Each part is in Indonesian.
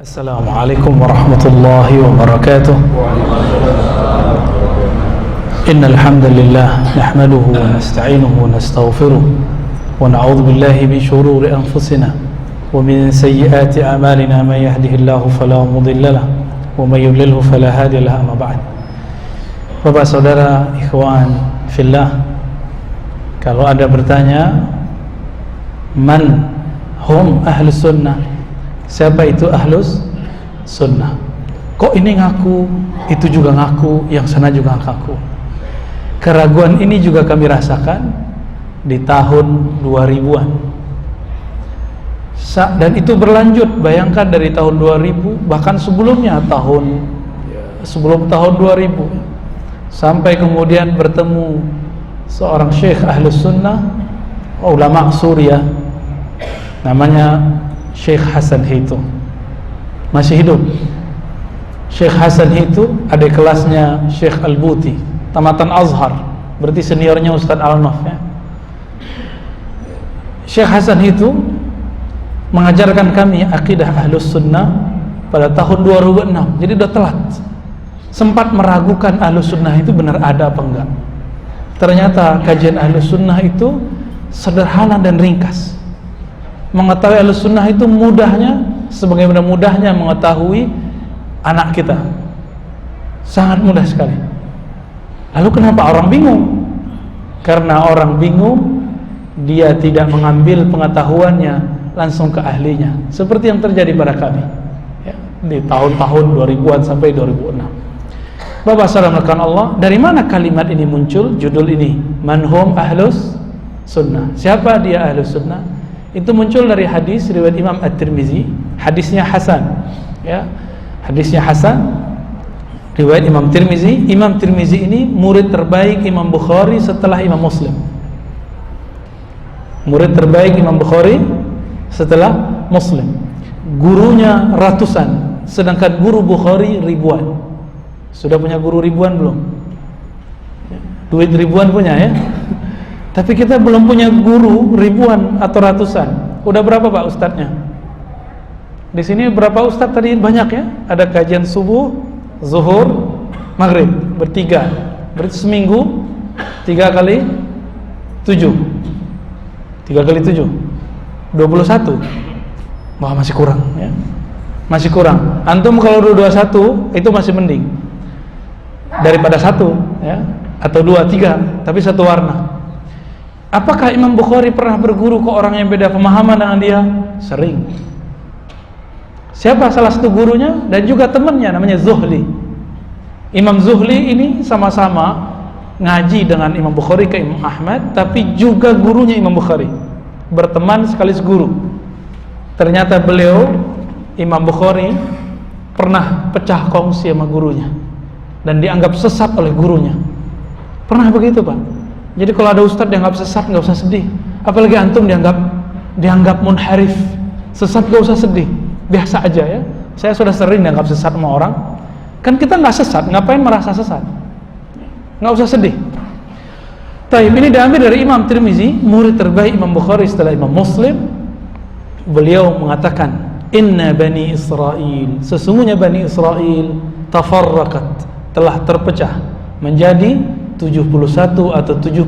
Assalamualaikum warahmatullahi wabarakatuh. Innal hamdalillah nahmaduhu wa nasta'inuhu wa nastaghfiruh wa na'udzu billahi min shururi anfusina wa min sayyiati a'malina may yahdihillahu fala mudilla lahu wa may yudlilhu fala hadiya lahu. Amma ba'd. Bapak saudara ikhwan fillah, kalau ada bertanya man hum ahlus sunnah, siapa itu ahlus sunnah? Kok ini ngaku, itu juga ngaku, yang sana juga ngaku. Keraguan ini juga kami rasakan di tahun 2000-an. Dan itu berlanjut, bayangkan dari tahun 2000, bahkan sebelumnya sebelum tahun 2000, sampai kemudian bertemu seorang syekh ahlus sunnah, ulama Suriah, namanya Syekh Hasan Hitu, masih hidup. Syekh Hasan Hitu adik kelasnya Syekh Al-Buti, tamatan Azhar, berarti seniornya Ustadz Al-Naf ya. Syekh Hasan Hitu mengajarkan kami akidah ahlus sunnah pada tahun 2006, jadi udah telat. Sempat meragukan ahlus sunnah itu benar ada apa enggak. Ternyata kajian ahlus sunnah itu sederhana dan ringkas. Mengetahui ahlus sunnah itu mudahnya, sebagaimana mudahnya mengetahui anak kita, sangat mudah sekali. Lalu kenapa orang bingung? Karena orang bingung, dia tidak mengambil pengetahuannya langsung ke ahlinya, seperti yang terjadi pada kami ya, di tahun-tahun 2000-an sampai 2006. Bapak saudara Allah, dari mana kalimat ini muncul? Judul ini, manhum ahlus sunnah, siapa dia ahlus sunnah? Itu muncul dari hadis riwayat Imam At-Tirmizi, hadisnya hasan ya. Hadisnya hasan riwayat Imam Tirmizi. Imam Tirmizi ini murid terbaik Imam Bukhari setelah Imam Muslim. Murid terbaik Imam Bukhari setelah Muslim. Gurunya ratusan, sedangkan guru Bukhari ribuan. Sudah punya guru ribuan belum? Duit ribuan punya ya. Tapi kita belum punya guru ribuan atau ratusan. Udah berapa Pak ustadznya? Di sini berapa ustadz tadi? Banyak ya. Ada kajian subuh, zuhur, maghrib, bertiga. Berarti seminggu 3 kali 7. 3 kali 7 21. Wah, masih kurang ya. Masih kurang. Antum kalau 21 itu masih mending daripada 1 ya, atau 2, 3, tapi satu warna. Apakah Imam Bukhari pernah berguru ke orang yang beda pemahaman dengan dia? Sering. Siapa salah satu gurunya dan juga temannya, namanya Zuhli. Imam Zuhli ini sama-sama ngaji dengan Imam Bukhari ke Imam Ahmad, tapi juga gurunya Imam Bukhari, berteman sekaligus guru. Ternyata beliau, Imam Bukhari, pernah pecah kongsi sama gurunya dan dianggap sesat oleh gurunya. Pernah begitu Pak? Jadi kalau ada ustadz dianggap sesat, nggak usah sedih. Apalagi antum dianggap munharif, sesat, nggak usah sedih, biasa aja ya. Saya sudah sering dianggap sesat sama orang. Kan kita nggak sesat, ngapain merasa sesat? Nggak usah sedih. Taib ini diambil dari Imam Tirmizi, murid terbaik Imam Bukhari setelah Imam Muslim. Beliau mengatakan, Inna Bani Israel, sesungguhnya Bani Israel tafarraqat, telah terpecah menjadi 71 atau 72,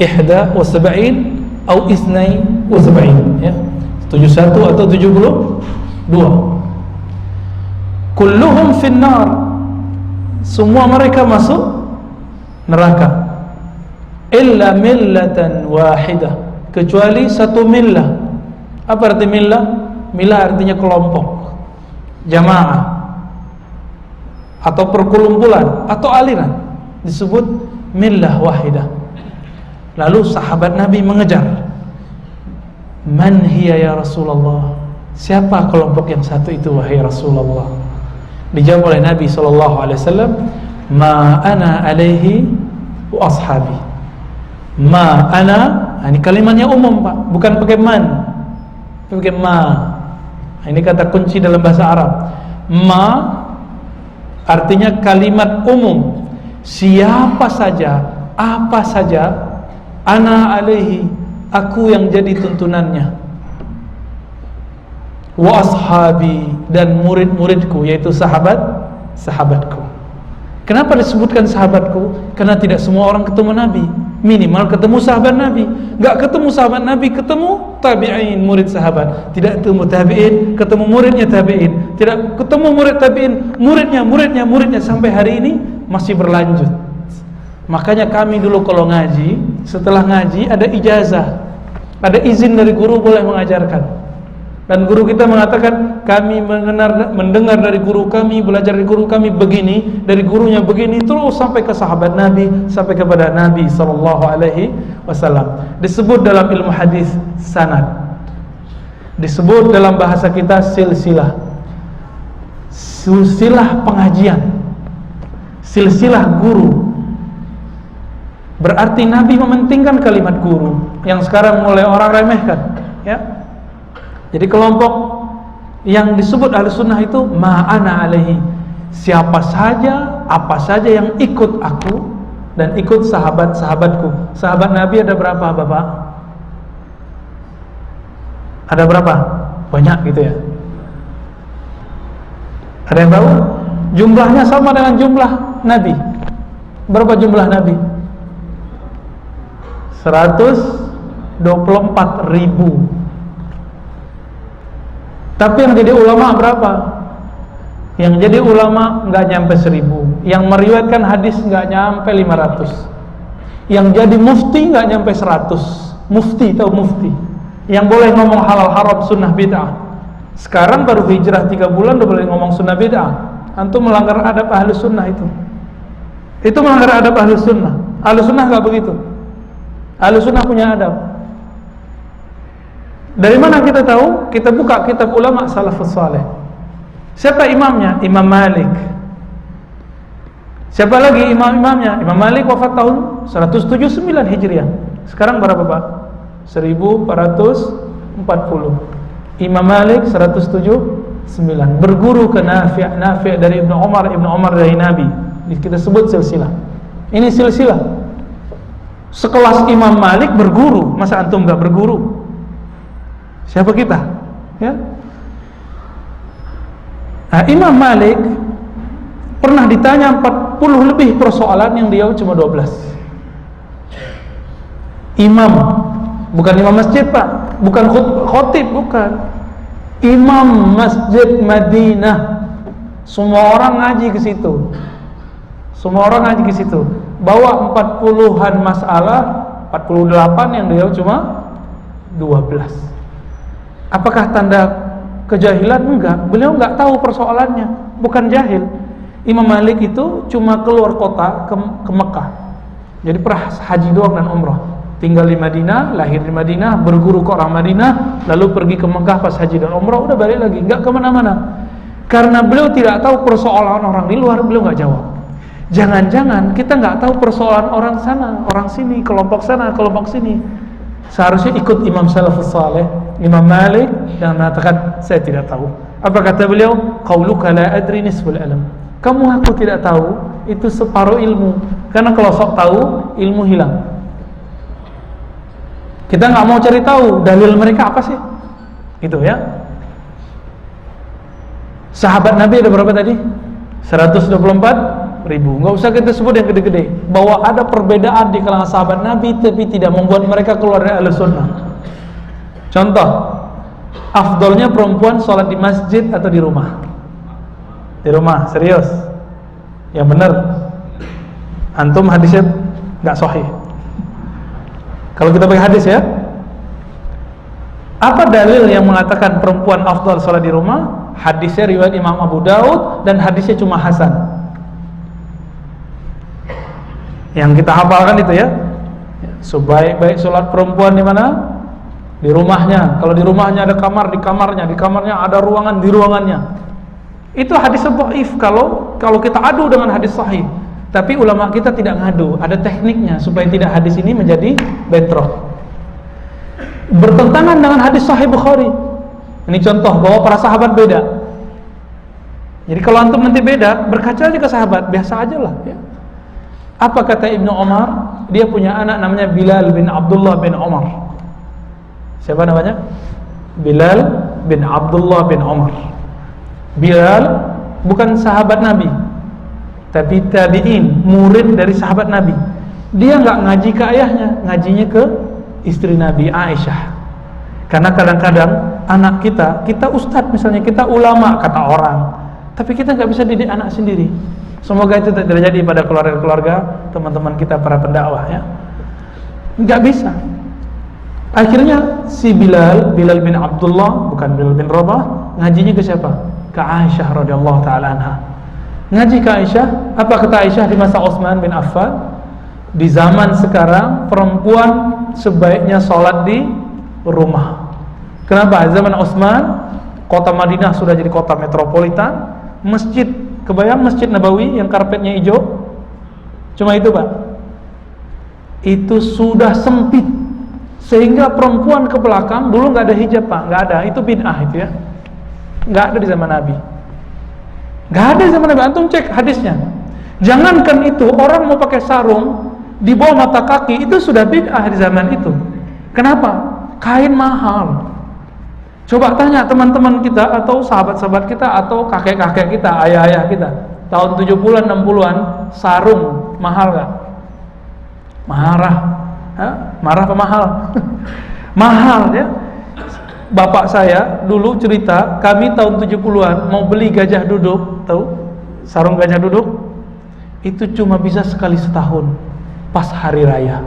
ihda wa sab'in atau isnai wa sab'in ya, 71 atau 72. Kulluhum finnar, semua mereka masuk neraka, illa millatan wahidah, kecuali satu millah. Apa arti millah? Millah artinya kelompok, jamaah, atau perkumpulan atau aliran, disebut millah wahidah. Lalu sahabat Nabi mengejar, man hiya ya Rasulullah, siapa kelompok yang satu itu wahai Rasulullah? Dijawab oleh Nabi SAW, ma ana alaihi wa ashabi. Ma ana, ini kalimatnya umum Pak, bukan pakai man, pakai ma. Ini kata kunci dalam bahasa Arab. Ma artinya kalimat umum, siapa saja, apa saja, ana alaihi, aku yang jadi tuntunannya, wa ashabi, dan murid-muridku, yaitu sahabatku. Kenapa disebutkan sahabatku? Karena tidak semua orang ketemu Nabi. Minimal ketemu sahabat Nabi. Gak ketemu sahabat Nabi, ketemu tabi'in, murid sahabat. Tidak ketemu tabi'in, ketemu muridnya tabi'in. Tidak ketemu murid tabi'in, muridnya sampai hari ini masih berlanjut. Makanya kami dulu kalau ngaji, setelah ngaji ada ijazah, ada izin dari guru boleh mengajarkan. Dan guru kita mengatakan, kami mendengar dari guru kami, belajar dari guru kami begini, dari gurunya begini, terus sampai ke sahabat Nabi, sampai kepada Nabi SAW. Disebut dalam ilmu hadis sanad, disebut dalam bahasa kita silsilah, silsilah pengajian, silsilah guru. Berarti Nabi mementingkan kalimat guru, yang sekarang mulai orang remehkan, ya. Jadi kelompok yang disebut Ahlussunnah itu ma'ana alaihi, siapa saja, apa saja yang ikut aku dan ikut sahabat-sahabatku. Sahabat Nabi ada berapa, Bapak? Ada berapa? Banyak gitu ya. Ada yang tahu? Jumlahnya sama dengan jumlah Nabi. Berapa jumlah Nabi? 124.000. Tapi yang jadi ulama berapa? Yang jadi ulama nggak nyampe 1000. Yang meriwayatkan hadis nggak nyampe 500. Yang jadi mufti nggak nyampe 100. Mufti, tahu mufti? Yang boleh ngomong halal haram sunnah bid'ah. Sekarang baru hijrah 3 bulan udah boleh ngomong sunnah bid'ah. Antum melanggar adab ahli sunnah itu. Itu melanggar adab ahli sunnah. Ahli sunnah nggak begitu. Ahli sunnah punya adab. Dari mana kita tahu? Kita buka kitab ulama salafus saleh. Siapa imamnya? Imam Malik. Siapa lagi imam-imamnya? Imam Malik wafat tahun 179 Hijriah. Sekarang berapa, Pak? 1440. Imam Malik 179. Berguru ke Nafi' dari Ibnu Umar dari Nabi. Kita sebut silsilah. Ini silsilah. Sekelas Imam Malik berguru, masa antum enggak berguru? Siapa kita? Ya. Nah, Imam Malik pernah ditanya 40 lebih persoalan, yang dia cuma 12. Imam, bukan imam masjid, Pak, bukan khotib, bukan. Imam Masjid Madinah. Semua orang ngaji ke situ. Semua orang ngaji ke situ. Bawa 40-an masalah, 48 yang dia cuma 12. Apakah tanda kejahilan? Enggak. Beliau enggak tahu persoalannya, bukan jahil. Imam Malik itu cuma keluar kota ke Mekah. Jadi pernah haji doang dan umrah. Tinggal di Madinah, lahir di Madinah, berguru ke orang Madinah, lalu pergi ke Mekah pas haji dan umrah, udah balik lagi, enggak kemana-mana. Karena beliau tidak tahu persoalan orang di luar, beliau enggak jawab. Jangan-jangan kita enggak tahu persoalan orang sana, orang sini, kelompok sana, kelompok sini. Seharusnya ikut Imam Salafus Saleh, Imam Malik, dan mengatakan saya tidak tahu. Apa kata beliau? Qauluka la adri nisful ilm. Kamu aku tidak tahu itu separuh ilmu. Karena kalau sok tahu, ilmu hilang. Kita nggak mau cari tahu dalil mereka apa sih? Itu ya. Sahabat Nabi ada berapa tadi? 124.000. Nggak usah kita sebut yang gede-gede. Bahwa ada perbedaan di kalangan sahabat Nabi, tapi tidak membuat mereka keluar dari Ahlussunnah. Contoh, afdolnya perempuan sholat di masjid atau di rumah? Di rumah, serius. Yang benar. Antum hadisnya nggak sahih. Kalau kita pakai hadis ya. Apa dalil yang mengatakan perempuan afdal sholat di rumah? Hadisnya riwayat Imam Abu Daud dan hadisnya cuma hasan. Yang kita hafalkan itu ya. Sebaik-baik sholat perempuan di mana? Di rumahnya. Kalau di rumahnya ada kamar, di kamarnya. Di kamarnya ada ruangan, di ruangannya. Itu hadis dhaif kalau kita adu dengan hadis sahih. Tapi ulama kita tidak ngadu, ada tekniknya supaya tidak hadis ini menjadi bentrok. Bertentangan dengan hadis sahih Bukhari. Ini contoh bahwa para sahabat beda. Jadi kalau antum nanti beda, berkaca aja ke sahabat, biasa aja lah ya. Apa kata Ibnu Umar? Dia punya anak namanya Bilal bin Abdullah bin Umar. Siapa namanya? Bilal bin Abdullah bin Umar. Bilal bukan sahabat Nabi, tapi tabi'in, murid dari sahabat Nabi. Dia nggak ngaji ke ayahnya, ngajinya ke istri Nabi, Aisyah. Karena kadang-kadang anak kita ustadz misalnya, kita ulama kata orang, tapi kita nggak bisa didik anak sendiri. Semoga itu tidak terjadi pada keluarga-keluarga teman-teman kita para pendakwah ya. Nggak bisa. Akhirnya si Bilal bin Abdullah, bukan Bilal bin Rabah, ngajinya ke siapa? Ke Aisyah radhiyallahu taala anha. Ngaji ke Aisyah. Apa kata Aisyah di masa Utsman bin Affan? Di zaman sekarang perempuan sebaiknya sholat di rumah. Kenapa? Zaman Utsman kota Madinah sudah jadi kota metropolitan. Masjid, kebayang Masjid Nabawi yang karpetnya hijau? Cuma itu Pak. Itu sudah sempit, sehingga perempuan ke belakang dulu nggak ada hijab Pak, nggak ada. Itu bid'ah itu ya, nggak ada di zaman Nabi, nggak ada di zaman Nabi. Antum cek hadisnya. Jangankan itu, orang mau pakai sarung di bawah mata kaki itu sudah bid'ah di zaman itu. Kenapa? Kain mahal. Coba tanya teman-teman kita atau sahabat-sahabat kita atau kakek-kakek kita, ayah-ayah kita, tahun 70-an 60-an, sarung mahal gak? Marah. Marah apa mahal? Mahal ya. Bapak saya dulu cerita, kami tahun 70-an mau beli gajah duduk, tahu? Sarung gajah duduk itu cuma bisa sekali setahun, pas hari raya.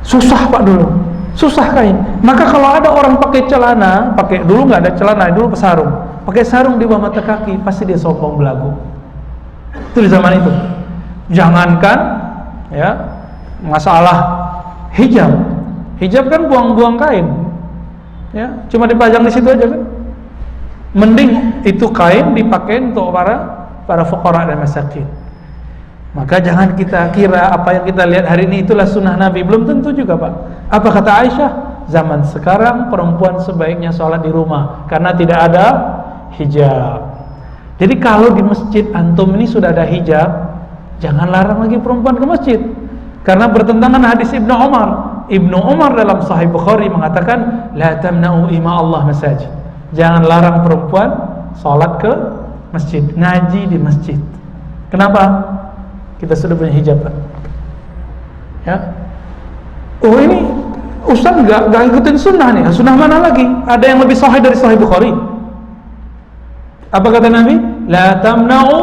Susah Pak dulu, susah kain. Maka kalau ada orang pakai celana, dulu nggak ada celana, dulu sarung, pakai sarung di bawah mata kaki, pasti dia sombong belagu. Itu di zaman itu. Jangankan ya masalah hijab kan buang-buang kain, ya cuma dipajang di situ aja kan. Mending itu kain dipakai untuk para fuqara dan masakin. Maka jangan kita kira apa yang kita lihat hari ini itulah sunnah Nabi, belum tentu juga Pak. Apa kata Aisyah? Zaman sekarang perempuan sebaiknya sholat di rumah karena tidak ada hijab. Jadi kalau di masjid antum ini sudah ada hijab, jangan larang lagi perempuan ke masjid, karena bertentangan hadis Ibnu Umar. Ibnu Umar dalam Sahih Bukhari mengatakan, la tamna'u ima Allah masajid. Jangan larang perempuan sholat ke masjid, ngaji di masjid. Kenapa? Kita sudah punya hijab Pak. Ya. Oh ini Ustaz nggak ikutin sunnah nih. Sunnah mana lagi? Ada yang lebih sahih dari Sahih Bukhari. Apa kata Nabi? La tamna'u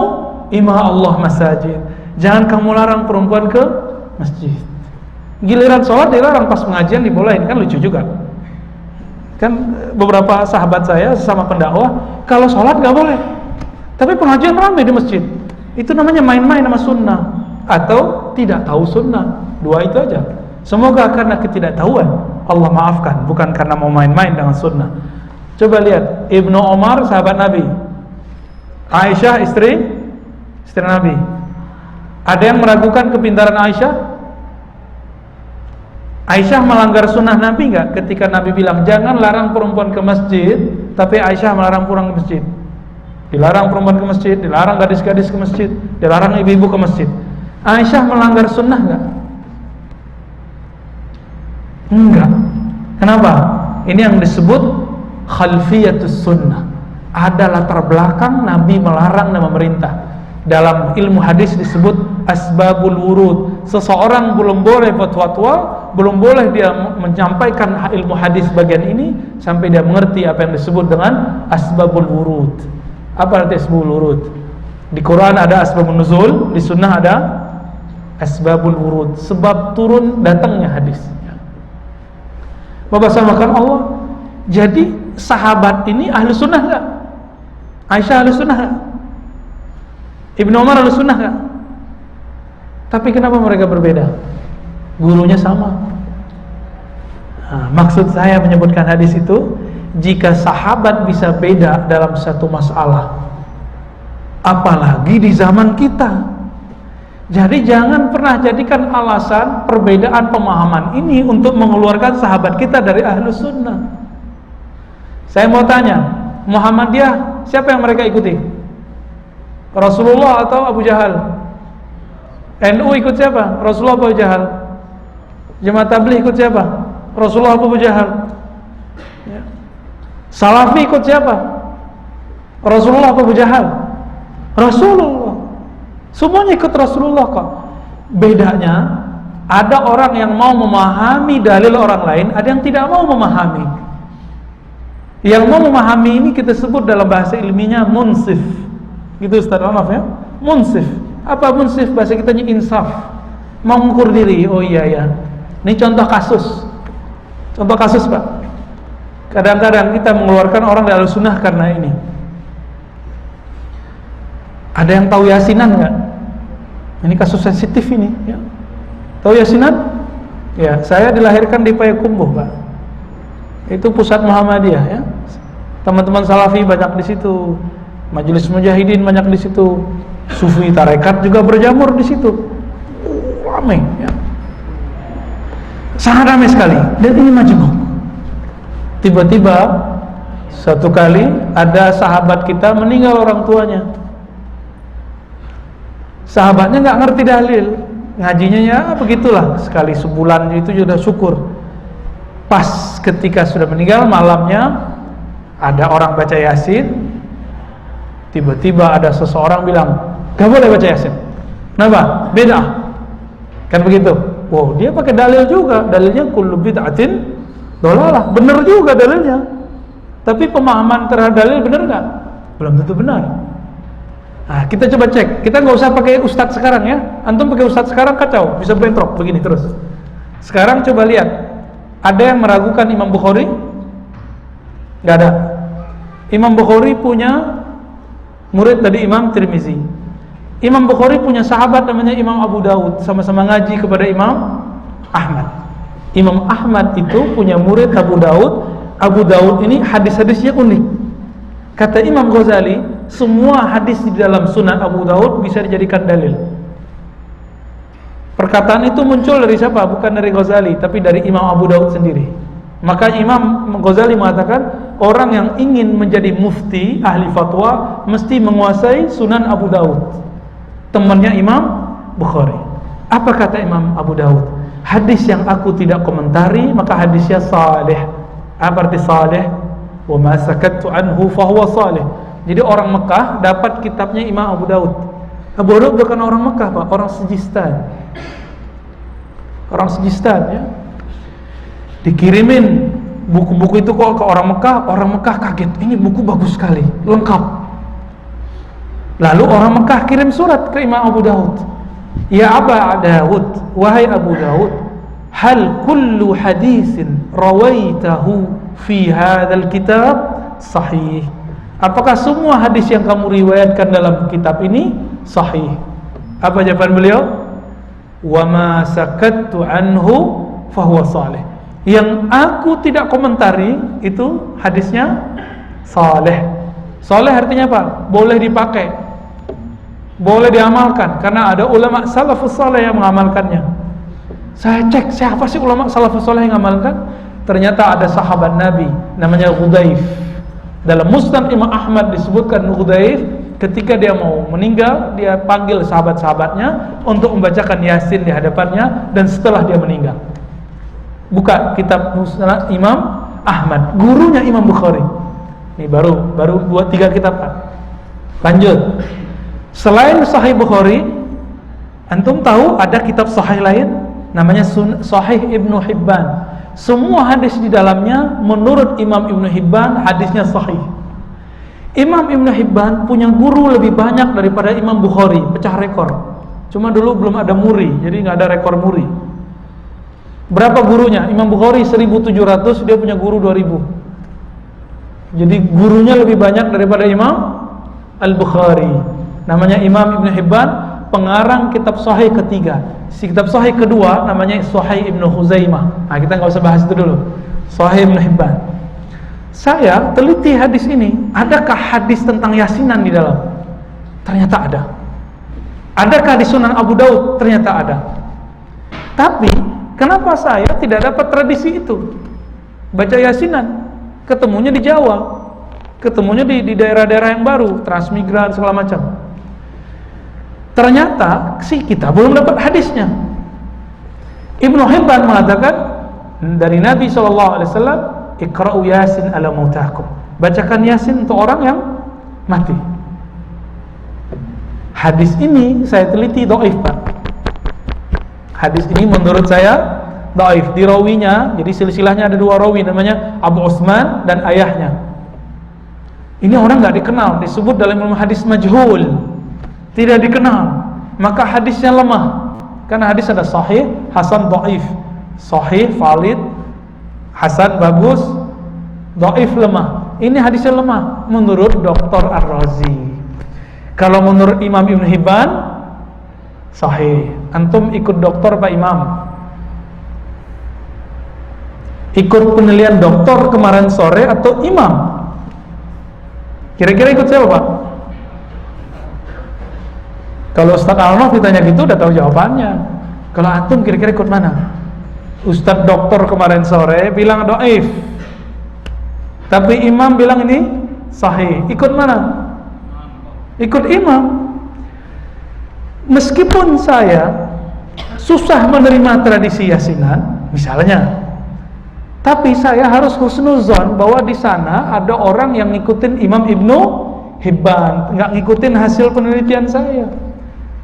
ima Allah masajid. Jangan kamu larang perempuan ke masjid. Giliran sholat dilarang, pas pengajian dibolehin, kan lucu juga. Kan beberapa sahabat saya sesama pendakwah, kalau sholat nggak boleh, tapi pengajian ramai di masjid. Itu namanya main-main sama sunnah, atau tidak tahu sunnah. Dua itu aja. Semoga karena ketidaktahuan Allah maafkan, bukan karena mau main-main dengan sunnah. Coba lihat Ibnu Umar sahabat Nabi, Aisyah istri Nabi. Ada yang meragukan kepintaran Aisyah? Aisyah melanggar sunnah Nabi nggak ketika Nabi bilang jangan larang perempuan ke masjid, tapi Aisyah melarang pulang ke masjid? Dilarang perempuan ke masjid, dilarang gadis-gadis ke masjid, dilarang ibu-ibu ke masjid. Aisyah melanggar sunnah nggak? Enggak. Kenapa? Ini yang disebut khalfiyatus sunnah. Ada latar belakang Nabi melarang dan memerintah. Dalam ilmu hadis disebut asbabul wurud. Seseorang belum boleh fatwa, belum boleh dia menyampaikan ilmu hadis bagian ini sampai dia mengerti apa yang disebut dengan asbabul wurud. Apa arti asbabul wurud? Di Quran ada asbabun nuzul, di sunnah ada asbabul wurud, sebab turun datangnya hadis. Bapak samakan Allah. Jadi sahabat ini ahli sunnah enggak? Aisyah ahli sunnah enggak? Ibnu Umar ahli sunnah enggak? Tapi kenapa mereka berbeda? Gurunya sama. Nah, maksud saya menyebutkan hadis itu, jika sahabat bisa beda dalam satu masalah, apalagi di zaman kita. Jadi jangan pernah jadikan alasan perbedaan pemahaman ini untuk mengeluarkan sahabat kita dari ahlus sunnah. Saya mau tanya, Muhammadiyah siapa yang mereka ikuti? Rasulullah atau Abu Jahal? NU ikut siapa? Rasulullah atau Abu Jahal? Jemaah Tabligh ikut siapa? Rasulullah atau Abu Jahal? Salafi ikut siapa? Rasulullah apa Abu Jahal? Rasulullah. Semuanya ikut Rasulullah kok. Bedanya, ada orang yang mau memahami dalil orang lain, ada yang tidak mau memahami. Yang mau memahami ini kita sebut dalam bahasa ilmiahnya munsif. Gitu Ustaz, maaf ya. Munsif. Apa munsif? Bahasa kitanya insaf. Mengukur diri. Oh iya ya. Ini contoh kasus. Contoh kasus, Pak. Kadang-kadang kita mengeluarkan orang dari sunnah karena ini. Ada yang tahu yasinan nggak? Ini kasus sensitif ini. Ya. Tahu yasinan? Ya, saya dilahirkan di Payakumbuh, Pak. Itu pusat Muhammadiyah, ya. Teman-teman Salafi banyak di situ. Majelis Mujahidin banyak di situ. Sufi tarekat juga berjamur di situ. Ramai, ya. Sangat ramai sekali. Dan ini majmuk. Tiba-tiba satu kali ada sahabat kita meninggal orang tuanya. Sahabatnya nggak ngerti dalil, ngajinya ya begitulah, sekali sebulan itu sudah syukur. Pas ketika sudah meninggal malamnya ada orang baca yasin, tiba-tiba ada seseorang bilang gak boleh baca yasin. Kenapa? Beda. Kan begitu. Wow, dia pakai dalil juga, dalilnya kullu bid'atin dolalah, benar juga dalilnya. Tapi pemahaman terhadap dalil benar nggak? Belum tentu benar. Nah, kita coba cek. Kita nggak usah pakai ustadz sekarang ya. Antum pakai ustadz sekarang kacau, bisa bentrok begini terus. Sekarang coba lihat. Ada yang meragukan Imam Bukhari? Nggak ada. Imam Bukhari punya murid dari Imam Tirmizi. Imam Bukhari punya sahabat namanya Imam Abu Daud, sama-sama ngaji kepada Imam Ahmad. Imam Ahmad itu punya murid Abu Daud. Abu Daud ini hadis-hadisnya unik. Kata Imam Ghazali, semua hadis di dalam Sunan Abu Daud bisa dijadikan dalil. Perkataan itu muncul dari siapa? Bukan dari Ghazali, tapi dari Imam Abu Daud sendiri. Maka Imam Ghazali mengatakan, orang yang ingin menjadi mufti, ahli fatwa, mesti menguasai Sunan Abu Daud, temannya Imam Bukhari. Apa kata Imam Abu Daud? Hadis yang aku tidak komentari, maka hadisnya salih. Apa arti salih? Wa ma sakattu anhu fahuwa salih. Jadi orang Mekah dapat kitabnya Imam Abu Daud. Abu Daud bukan orang Mekah, Pak, orang Sijistan. Orang Sijistan, ya. Dikirimin buku-buku itu kok ke orang Mekah kaget. Ini buku bagus sekali, lengkap. Lalu orang Mekah kirim surat ke Imam Abu Daud. Ya Aba Daud, wahai Abu Daud, hal kullu hadisin rawaitahu fi hadzal kitab sahih? Apakah semua hadis yang kamu riwayatkan dalam kitab ini sahih? Apa jawaban beliau? Wa ma sakattu anhu fahuwa salih. Yang aku tidak komentari itu hadisnya saleh. Saleh artinya apa? Boleh dipakai, boleh diamalkan, karena ada ulama salafus saleh yang mengamalkannya. Saya cek siapa sih ulama salafus saleh yang mengamalkan? Ternyata ada sahabat Nabi namanya Hudzaif. Dalam Musnad Imam Ahmad disebutkan Hudzaif ketika dia mau meninggal, dia panggil sahabat-sahabatnya untuk membacakan Yasin di hadapannya, dan setelah dia meninggal. Buka kitab Musnad Imam Ahmad, gurunya Imam Bukhari. Ini baru 2-3 kitab, Pak. Lanjut. Selain Sahih Bukhari, antum tahu ada kitab sahih lain namanya Sahih Ibnu Hibban. Semua hadis di dalamnya menurut Imam Ibnu Hibban hadisnya sahih. Imam Ibnu Hibban punya guru lebih banyak daripada Imam Bukhari, pecah rekor. Cuma dulu belum ada muri, jadi nggak ada rekor muri. Berapa gurunya? Imam Bukhari 1700, dia punya guru 2000. Jadi gurunya lebih banyak daripada Imam Al-Bukhari. Namanya Imam Ibnu Hibban, pengarang kitab sahih ketiga. Si kitab sahih kedua namanya Sahih Ibnu Khuzaimah. Nah, kita nggak usah bahas itu dulu. Sahih Ibnu Hibban. Saya teliti hadis ini, adakah hadis tentang yasinan di dalam? Ternyata ada. Adakah di Sunan Abu Daud? Ternyata ada. Tapi kenapa saya tidak dapat tradisi itu? Baca yasinan, ketemunya di Jawa, ketemunya di daerah-daerah yang baru, transmigran segala macam. Ternyata kita belum dapat hadisnya. Ibnu Hibban mengatakan dari Nabi SAW, Iqra'u Yasin ala mautakum. bacakan Yasin untuk orang yang mati. Hadis ini saya teliti dhaif, Pak. Hadis ini menurut saya dhaif. Di rawinya, jadi silsilahnya ada 2 rawi, namanya Abu Utsman dan ayahnya. Ini orang nggak dikenal, disebut dalam ilmu hadis majhul, tidak dikenal. Maka hadisnya lemah. Karena hadis ada sahih, hasan, dhaif. Sahih, valid, hasan, bagus, dhaif, lemah. Ini hadisnya lemah menurut Dr. Ar-Razi. Kalau menurut Imam Ibn Hibban sahih. Antum ikut dokter Pak Imam, ikut penilaian dokter kemarin sore atau imam? Kira-kira ikut siapa, Pak? Kalau Ustaz Al-Naf ditanya gitu udah tahu jawabannya. Kalau antum kira-kira ikut mana? Ustaz dokter kemarin sore bilang dhaif, tapi imam bilang ini sahih. Ikut mana? Ikut imam. Meskipun saya susah menerima tradisi yasinan misalnya, tapi saya harus husnuzon bahwa di sana ada orang yang ngikutin Imam Ibnu Hibban, nggak ngikutin hasil penelitian saya.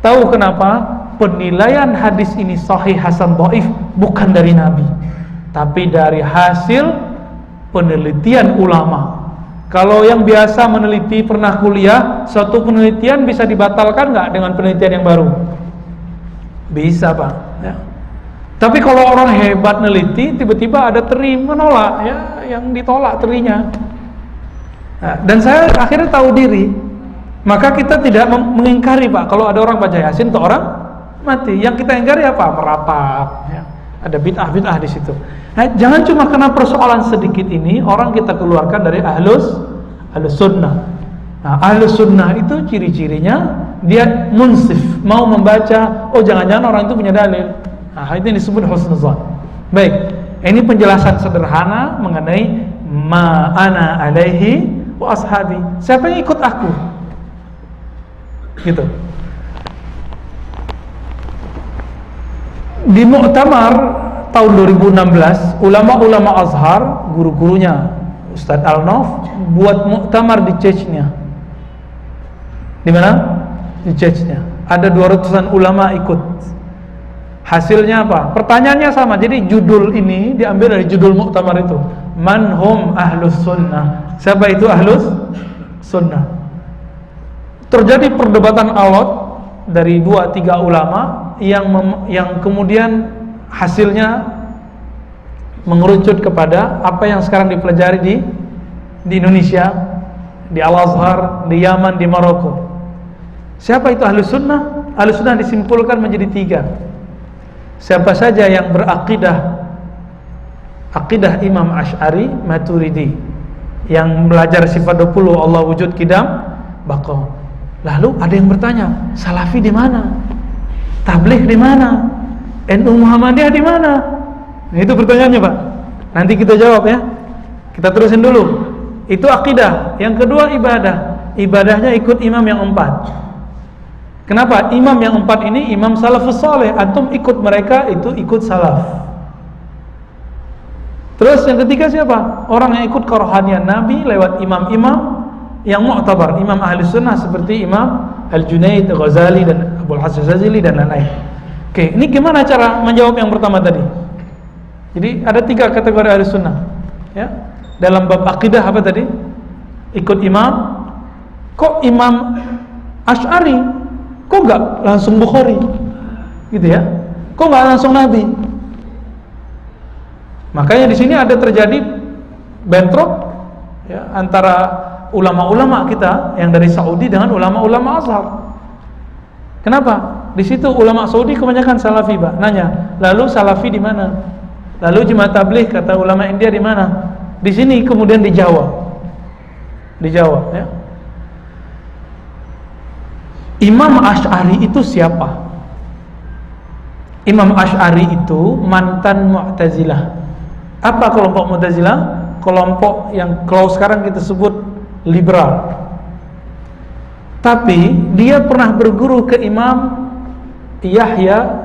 Tahu kenapa? Penilaian hadis ini sahih, hasan, dhaif bukan dari Nabi, tapi dari hasil penelitian ulama. Kalau yang biasa meneliti, pernah kuliah, suatu penelitian bisa dibatalkan nggak dengan penelitian yang baru? Bisa, Pak. Ya. Tapi kalau orang hebat neliti, tiba-tiba ada teri menolak, ya, yang ditolak terinya. Nah, dan saya akhirnya tahu diri, maka kita tidak mengingkari, Pak, kalau ada orang baca Yasin untuk orang mati. Yang kita ingkari apa? Merapat. Ya. Ada bid'ah-bid'ah di situ. Nah, jangan cuma karena persoalan sedikit ini orang kita keluarkan dari ahlus sunnah. Nah, ahlus sunnah itu ciri-cirinya dia munsif, mau membaca, oh jangan-jangan orang itu punya dalil. Nah, itu disebut husnuzan. Baik, ini penjelasan sederhana mengenai ma ana alaihi wa ashabi. Siapa yang ikut aku? Gitu. Di muktamar tahun 2016, ulama-ulama Azhar, guru-gurunya Ustadz Al-Naf buat muktamar di Chechnya. Di mana? Di Chechnya. Ada 200-an ulama ikut. Hasilnya apa? Pertanyaannya sama. Jadi judul ini diambil dari judul muktamar itu. Man hum ahlus sunnah? Siapa itu ahlus sunnah? Terjadi perdebatan alot dari 2-3 ulama yang kemudian hasilnya mengerucut kepada apa yang sekarang dipelajari di Indonesia, di Al-Azhar, di Yaman, di Maroko. Siapa itu ahlus sunnah? Ahlus sunnah disimpulkan menjadi 3. Siapa saja yang berakidah akidah Imam Asy'ari Maturidi, yang belajar sifat 20 Allah wujud qidam baqa. Lalu ada yang bertanya, Salafi di mana? Tabligh di mana? NU Muhammadiyah di mana? Nah, itu pertanyaannya, Pak. Nanti kita jawab ya. Kita terusin dulu. Itu akidah. Yang kedua ibadah. Ibadahnya ikut imam yang 4. Kenapa? Imam yang 4 ini imam salafus saleh. Antum ikut mereka itu ikut salaf. Terus yang ketiga siapa? Orang yang ikut kerohanian Nabi lewat imam-imam yang mu'tabar, imam ahli sunnah seperti Imam Al-Junaid, Ghazali dan Abul Hasan Syadzili dan lain-lain. Oke, ini gimana cara menjawab yang pertama tadi? Jadi ada 3 kategori ahli sunnah ya. Dalam bab akidah apa tadi? Ikut imam. Kok Imam Asy'ari? Kok enggak langsung Bukhari? Gitu ya. Kok enggak langsung Nabi? Makanya di sini ada terjadi bentrok ya, antara ulama-ulama kita yang dari Saudi dengan ulama-ulama Azhar. Kenapa? Di situ ulama Saudi kebanyakan Salafi, Pak. Nanya, lalu Salafi di mana? Lalu Jemaah Tabligh kata ulama India di mana? Di sini kemudian dijawab. Dijawab ya. Imam Asy'ari itu siapa? Imam Asy'ari itu mantan Mu'tazilah. Apa kelompok Mu'tazilah? Kelompok yang kalau sekarang kita sebut liberal. Tapi dia pernah berguru ke Imam Yahya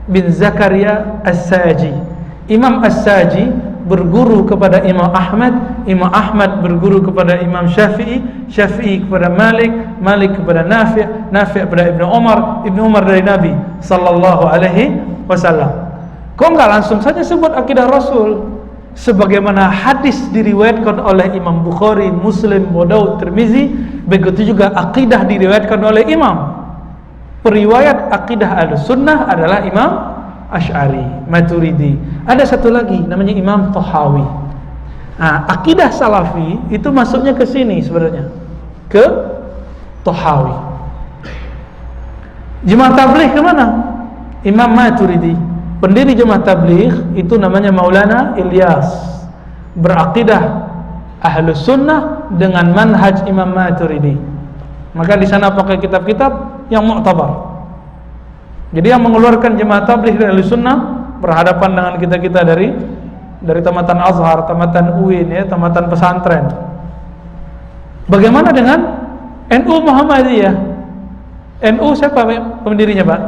bin Zakaria As-Saji. Imam As-Saji berguru kepada Imam Ahmad, Imam Ahmad berguru kepada Imam Syafi'i, Syafi'i kepada Malik, Malik kepada Nafi', Nafi' kepada Ibnu Umar, Ibnu Umar dari Nabi sallallahu alaihi wasallam. Kok enggak langsung saja sebut akidah Rasul? Sebagaimana hadis diriwayatkan oleh Imam Bukhari, Muslim, Abu Daud, Tirmizi, begitu juga akidah diriwayatkan oleh Imam. Periwayat akidah Ahlussunnah adalah Imam Asy'ari, Maturidi. Ada satu lagi namanya Imam Tahawi. Nah, akidah Salafi itu masuknya ke sini sebenarnya, ke Tahawi. Jemaah Tabligh ke mana? Imam Maturidi. Pendiri Jemaah Tabligh itu namanya Maulana Ilyas. Berakidah Ahlussunnah dengan manhaj Imam Maturidi. Maka di sana pakai kitab-kitab yang mu'tabar. Jadi yang mengeluarkan Jemaah Tabligh dari Ahlussunnah berhadapan dengan kita-kita dari tamatan Azhar, tamatan UIN, ya, tamatan pesantren. Bagaimana dengan NU Muhammadiyah? NU siapa pendirinya, Pak?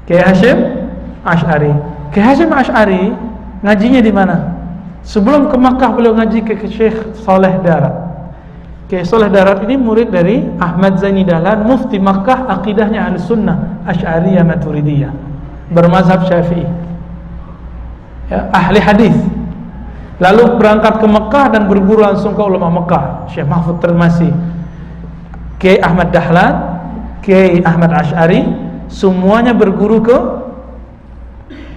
Kiai Hasyim Asy'ari. Kiai Hasyim Asy'ari ngajinya di mana? Sebelum ke Makkah beliau ngaji ke Syekh Saleh Darat. Kiai Saleh Darat ini murid dari Ahmad Zaini Dahlan, mufti Makkah, akidahnya Ahlussunnah Asy'ariyah Maturidiyah, bermazhab Syafi'i. Ya, ahli hadis. Lalu berangkat ke Mekah dan berguru langsung ke ulama Mekah, Syekh Mahfud Termasi, Kiai Ahmad Dahlan, Kiai Ahmad Asy'ari, semuanya berguru ke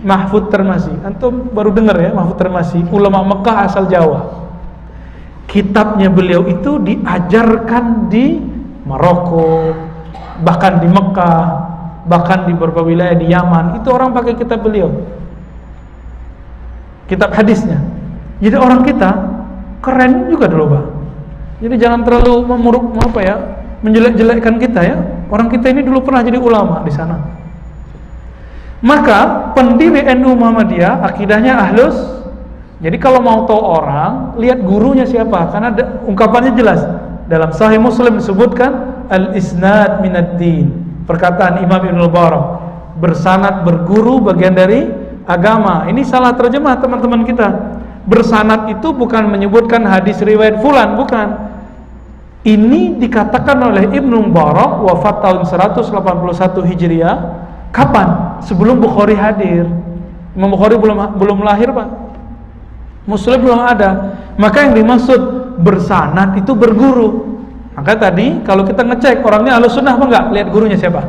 Mahfud Termasi. Antum baru dengar ya, Mahfud Termasi, ulama Mekah asal Jawa. Kitabnya beliau itu diajarkan di Maroko, bahkan di Mekah, bahkan di beberapa wilayah di Yaman. Itu orang pakai kitab beliau, kitab hadisnya. Jadi orang kita keren juga dulu, Pak. Jadi jangan terlalu menjelek-jelekkan kita ya. Orang kita ini dulu pernah jadi ulama di sana. Maka pendiri NU Muhammadiyah akidahnya Ahlus. Jadi kalau mau tahu orang, lihat gurunya siapa, karena ungkapannya jelas. Dalam Sahih Muslim disebutkan al-isnad minad din. Perkataan Imam Ibnu Mubarak, bersanad berguru bagian dari agama. Ini salah terjemah teman-teman kita. Bersanad itu bukan menyebutkan hadis riwayat fulan, bukan. Ini dikatakan oleh Ibnu Mubarak wafat tahun 181 Hijriah. Kapan? Sebelum Bukhari hadir. Imam Bukhari belum lahir, Pak. Muslim belum ada. Maka yang dimaksud bersanad itu berguru. Maka tadi kalau kita ngecek orangnya Ahlussunnah apa enggak, lihat gurunya siapa.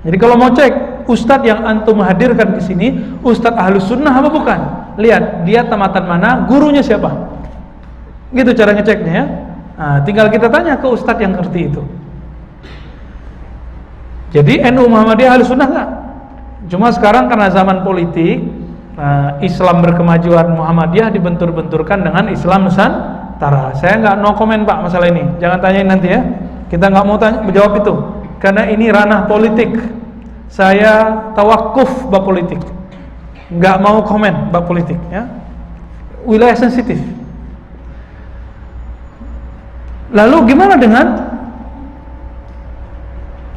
Jadi kalau mau cek ustadz yang antum hadirkan ke sini, ustadz Ahlussunnah apa bukan? Lihat dia tamatan mana, gurunya siapa. Gitu cara ngeceknya ya. Nah, tinggal kita tanya ke ustadz yang ngerti itu. Jadi NU Muhammadiyah Ahlussunnah enggak? Cuma sekarang karena zaman politik, Islam berkemajuan, Muhammadiyah dibentur-benturkan dengan Islam Nusantara. Saya nggak no comment, Pak, masalah ini. Jangan tanyain nanti ya. Kita nggak mau menjawab itu, karena ini ranah politik. Saya tawakuf bab politik, nggak mau komen bab politik ya. Wilayah sensitif. Lalu gimana dengan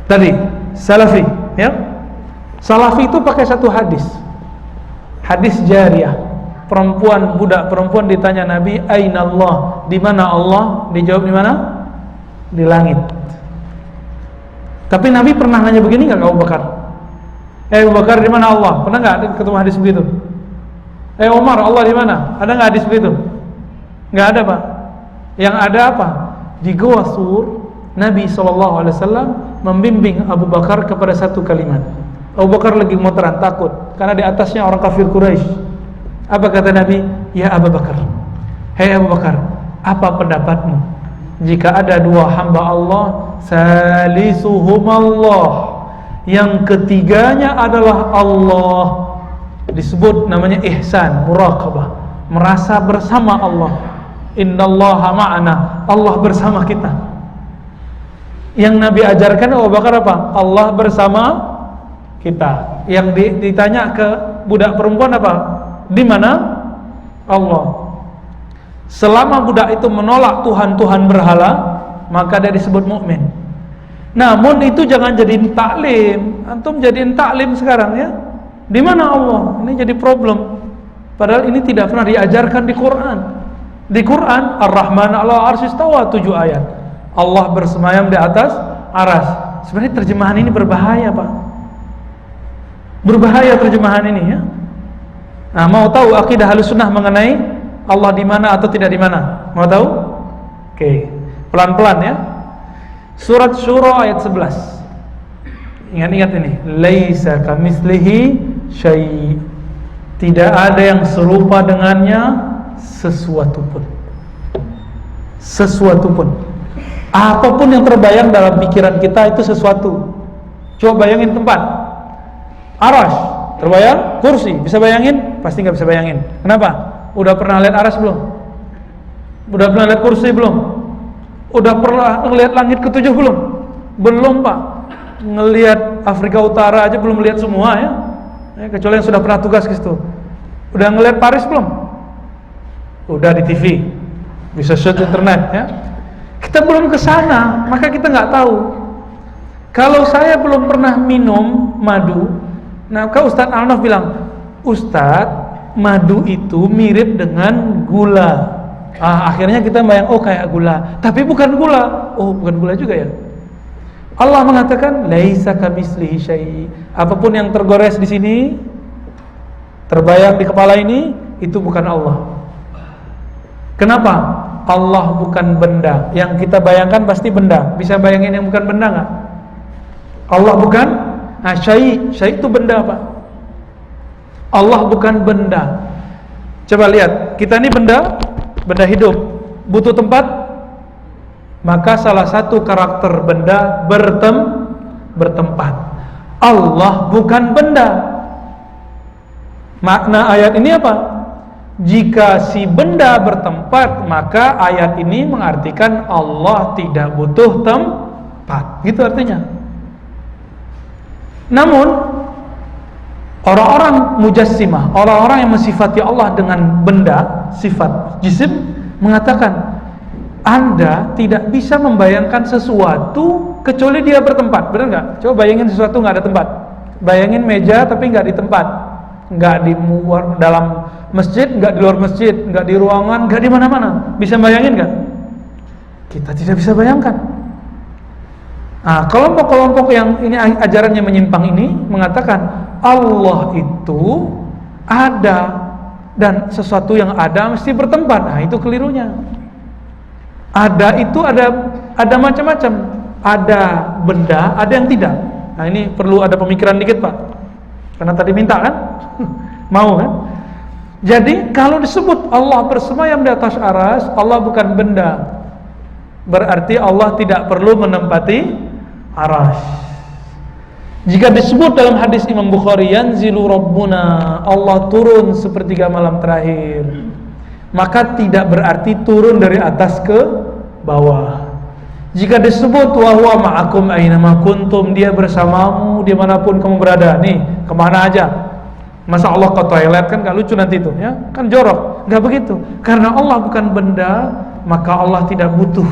tadi Salafi? Ya, Salafi itu pakai satu hadis. Hadis jariyah, budak perempuan ditanya Nabi, "Aina Allah?" Di mana Allah? Dijawab di mana? Di langit. Tapi Nabi pernah nanya begini enggak ke Abu Bakar? Abu Bakar, di mana Allah? Pernah enggak ketemu hadis begitu? Umar, Allah di mana? Ada enggak hadis begitu? Enggak ada, Pak. Yang ada apa? Di Gua Sur, Nabi SAW membimbing Abu Bakar kepada satu kalimat. Abu Bakar lagi motoran, takut karena di atasnya orang kafir Quraisy. Apa kata Nabi? Ya Abu Bakar, hei Abu Bakar, apa pendapatmu jika ada dua hamba Allah, salisuhum Allah, yang ketiganya adalah Allah? Disebut namanya ihsan, muraqabah, merasa bersama Allah. Innallaha ma'ana, Allah bersama kita. Yang Nabi ajarkan Abu Bakar apa? Allah bersama kita. Yang ditanya ke budak perempuan apa? Di mana? Allah. Selama budak itu menolak Tuhan-Tuhan berhala, maka dia disebut mukmin. Namun itu jangan jadiin taklim. Antum jadiin taklim sekarang ya. Di mana Allah? Ini jadi problem. Padahal ini tidak pernah diajarkan di Quran. Di Quran, Ar-Rahman 'ala 'arsy istawa 7 ayat. Allah bersemayam di atas aras. Sebenarnya terjemahan ini berbahaya, Pak. Berbahaya terjemahan ini ya. Nah, mau tahu akidah Ahlussunnah mengenai Allah di mana atau tidak di mana? Mau tahu? Oke. Pelan-pelan ya. Surat Syura ayat 11. Ingat-ingat ini. Laisa kamitslihi syai'. Tidak ada yang serupa dengannya sesuatu pun. Sesuatu pun. Apapun yang terbayang dalam pikiran kita itu sesuatu. Coba bayangin tempat. Aras, terbayang? Kursi, bisa bayangin? Pasti nggak bisa bayangin. Kenapa? Udah pernah lihat aras belum? Udah pernah lihat kursi belum? Udah pernah ngelihat langit ketujuh belum? Belum, Pak. Ngelihat Afrika Utara aja belum lihat semua ya. Kecuali yang sudah pernah tugas ke situ. Udah ngelihat Paris belum? Udah di TV. Bisa search internet ya. Kita belum ke sana, maka kita nggak tahu. Kalau saya belum pernah minum madu, nah kalau Ustadz Alnof bilang, Ustadz, madu itu mirip dengan gula. Akhirnya kita bayang, oh kayak gula, tapi bukan gula. Oh, bukan gula juga ya. Allah mengatakan, laisa kamitslihi syai'. Apapun yang tergores di sini, terbayang di kepala ini, itu bukan Allah. Kenapa? Allah bukan benda. Yang kita bayangkan pasti benda. Bisa bayangin yang bukan benda nggak? Allah bukan syai'. Syai' itu benda, Pak. Allah bukan benda. Coba lihat, kita ini benda hidup, butuh tempat. Maka salah satu karakter benda bertempat. Allah bukan benda. Makna ayat ini apa? Jika si benda bertempat, maka ayat ini mengartikan Allah tidak butuh tempat. Gitu artinya. Namun orang-orang mujassimah, orang-orang yang mensifati Allah dengan benda, sifat jisim, mengatakan Anda tidak bisa membayangkan sesuatu kecuali dia bertempat. Benar nggak? Coba bayangin sesuatu nggak ada tempat. Bayangin meja tapi nggak di tempat, nggak di dalam masjid, nggak di luar masjid, nggak di ruangan, nggak di mana-mana. Bisa bayangin nggak? Kita tidak bisa bayangkan. Nah, kelompok-kelompok yang ini ajarannya menyimpang ini mengatakan Allah itu ada dan sesuatu yang ada mesti bertempat. Nah, itu kelirunya. Ada itu ada macam-macam. Ada benda, ada yang tidak. Nah, ini perlu ada pemikiran dikit, Pak. Karena tadi minta kan? Mau kan? Jadi kalau disebut Allah bersemayam di atas aras, Allah bukan benda. Berarti Allah tidak perlu menempati aras. Jika disebut dalam hadis Imam Bukhari, yanzilu rabbuna, Allah turun sepertiga malam terakhir, maka tidak berarti turun dari atas ke bawah. Jika disebut wa huwa ma'akum ainama kuntum, dia bersamamu dimanapun kamu berada. Nih, kemana aja. Masa Allah ke toilet, kan gak lucu nanti itu ya, kan jorok. Gak begitu. Karena Allah bukan benda, maka Allah tidak butuh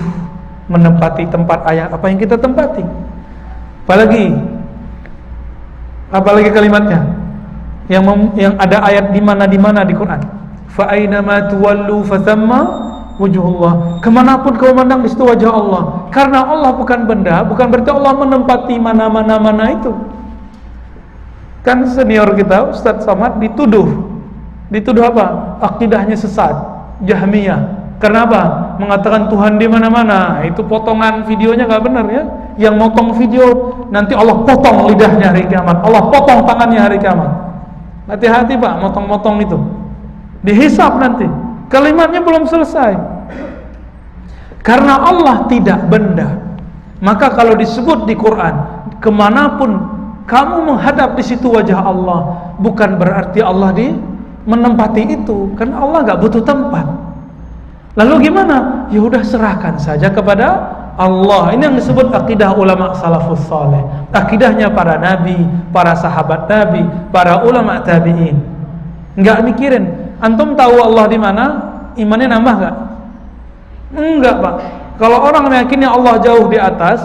menempati tempat apa yang kita tempati. Apalagi kalimatnya yang ada ayat di mana di Quran. Fa aina ma tuwallu fathamma wajhullah. Kemanapun kau memandang di situ wajah Allah. Karena Allah bukan benda, bukan berarti Allah menempati mana itu. Kan senior kita Ustadz Samad dituduh apa? Akidahnya sesat, Jahmiyah. Kenapa? Mengatakan Tuhan di mana-mana. Itu potongan videonya nggak benar ya. Yang motong video nanti Allah potong lidahnya hari kiamat, Allah potong tangannya hari kiamat. Hati-hati, Pak, motong-motong itu. Dihisap nanti. Kalimatnya belum selesai. Karena Allah tidak benda, maka kalau disebut di Quran, kemanapun kamu menghadap di situ wajah Allah, bukan berarti Allah menempati itu. Karena Allah nggak butuh tempat. Lalu gimana? Ya udah serahkan saja kepada Allah. Ini yang disebut akidah ulama salafus saleh. Akidahnya para nabi, para sahabat nabi, para ulama tabi'in. Enggak mikirin, antum tahu Allah di mana? Imannya nambah enggak? Enggak, Pak. Kalau orang meyakini Allah jauh di atas,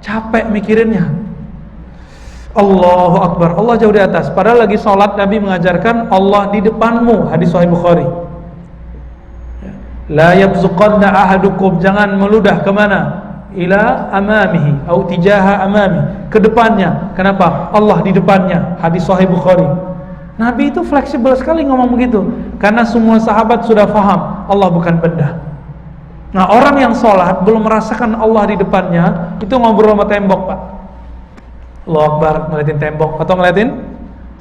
capek mikirinnya. Allahu Akbar, Allah jauh di atas. Padahal lagi sholat Nabi mengajarkan Allah di depanmu, hadis Sahih Bukhari. La yabzuqanna ahadukum, jangan meludah kemana? Ila amamihi atau tijaha amami, ke depannya. Kenapa? Allah di depannya, hadis Sahih Bukhari. Nabi itu fleksibel sekali ngomong begitu, karena semua sahabat sudah faham Allah bukan benda. Nah, orang yang sholat belum merasakan Allah di depannya, itu ngobrol sama tembok, Pak. Allahu Akbar, ngeliatin tembok atau ngeliatin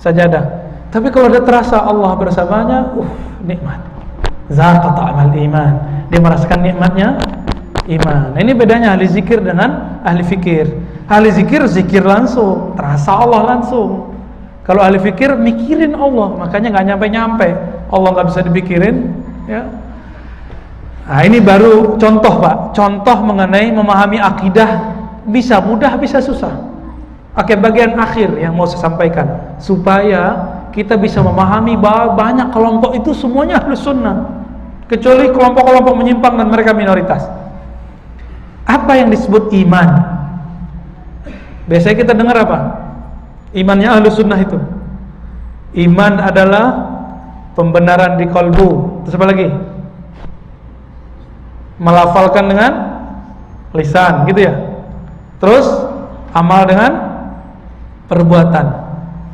sajadah. Tapi kalau udah terasa Allah bersamanya, nikmat. Zaqa ta'amal iman, dia merasakan nikmatnya iman. Nah, ini bedanya ahli zikir dengan ahli fikir. Ahli zikir zikir langsung, terasa Allah langsung. Kalau ahli fikir mikirin Allah, makanya nggak nyampe-nyampe. Allah nggak bisa dipikirin, ya. Nah, ini baru contoh, Pak. Contoh mengenai memahami akidah, bisa mudah, bisa susah. Oke, bagian akhir yang mau saya sampaikan, supaya kita bisa memahami bahwa banyak kelompok itu semuanya Ahlus Sunnah, kecuali kelompok-kelompok menyimpang dan mereka minoritas. Apa yang disebut iman? Biasanya kita dengar apa? Imannya Ahlus Sunnah itu, iman adalah pembenaran di kalbu. Terus apa lagi? Melafalkan dengan lisan, gitu ya. Terus amal dengan perbuatan.